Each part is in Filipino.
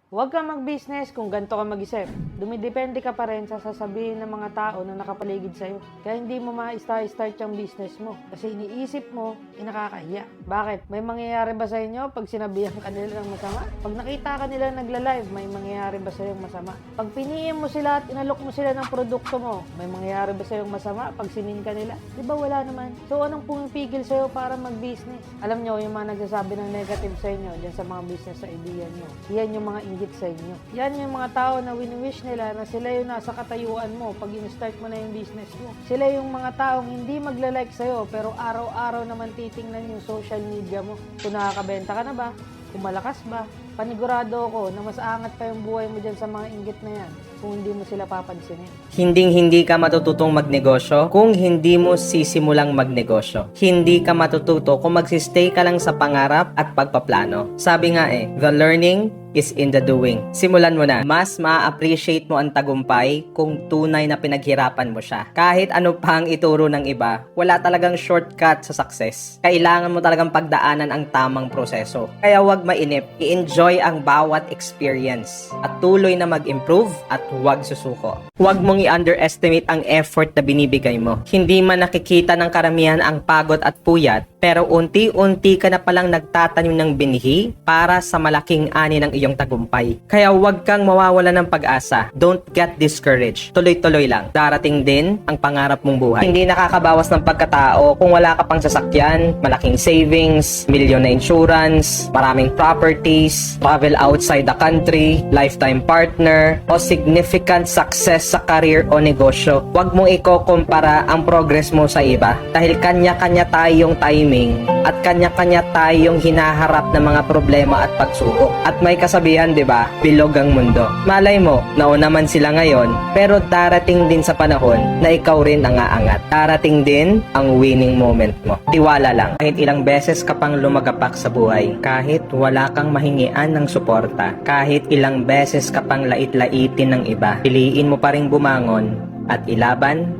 Huwag kang mag-business kung ganito ka mag-isip. Dumidepende ka pa rin sa sasabihin ng mga tao na nakapaligid sa'yo. Kaya hindi mo ma-start yung business mo. Kasi iniisip mo, nakakahiya. Bakit? May mangyayari ba sa inyo pag sinabihan ka nila ng masama? Pag nakita ka nila nagla-live, may mangyayari ba sa'yo masama? Pag piniin mo sila at inalok mo sila ng produkto mo, may mangyayari ba sa'yo masama pag sinin ka nila? Di ba wala naman? So anong pumipigil sa'yo para mag-business? Alam nyo, yung mga nagsasabi ng negative sa inyo, dyan sa mga business idea nyo, yan yung mga inggit sa inyo. Yan yung mga tao na wini-wish nila na sila yung nasa katayuan mo pag in-start mo na yung business mo. Sila yung mga taong hindi magla-like sa'yo pero araw-araw naman titingnan yung social media mo. Kung nakakabenta ka na ba? Kung malakas ba? Panigurado ako na mas aangat pa yung buhay mo dyan sa mga inggit na yan kung hindi mo sila papansinin. Hindi ka matututong magnegosyo kung hindi mo sisimulang magnegosyo. Hindi ka matututo kung magsistay ka lang sa pangarap at pagpaplano. Sabi nga the learning is in the doing. Simulan mo na. Mas ma-appreciate mo ang tagumpay kung tunay na pinaghirapan mo siya. Kahit ano pa ang ituro ng iba, wala talagang shortcut sa success. Kailangan mo talagang pagdaanan ang tamang proseso. Kaya huwag mainip. I-enjoy ang bawat experience at tuloy na mag-improve at huwag susuko. Huwag mong i-underestimate ang effort na binibigay mo. Hindi man nakikita ng karamihan ang pagod at puyat, pero unti-unti ka na palang nagtatanim ng binhi para sa malaking ani ng iyong tagumpay. Kaya huwag kang mawawala ng pag-asa. Don't get discouraged. Tuloy-tuloy lang. Darating din ang pangarap mong buhay. Hindi nakakabawas ng pagkatao kung wala ka pang sasakyan, malaking savings, milyon na insurance, maraming properties, travel outside the country, lifetime partner, o significant success sa career o negosyo. Huwag mong iko-kumpara ang progress mo sa iba dahil kanya-kanya tayong timing at kanya-kanya tayong hinaharap ng mga problema at pagsubok. At may kasabihan, 'di ba? Bilog ang mundo. Malay mo, nauna man sila ngayon, pero darating din sa panahon na ikaw rin ang aangat. Darating din ang winning moment mo. Tiwala lang. Kahit ilang beses ka pang lumagapak sa buhay, kahit wala kang mahingian ng suporta, kahit ilang beses ka pang lait-laitin ng iba, piliin mo pa ring bumangon at ilaban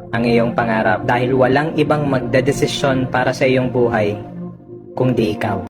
ang iyong pangarap dahil walang ibang magdedesisyon para sa iyong buhay kundi ikaw.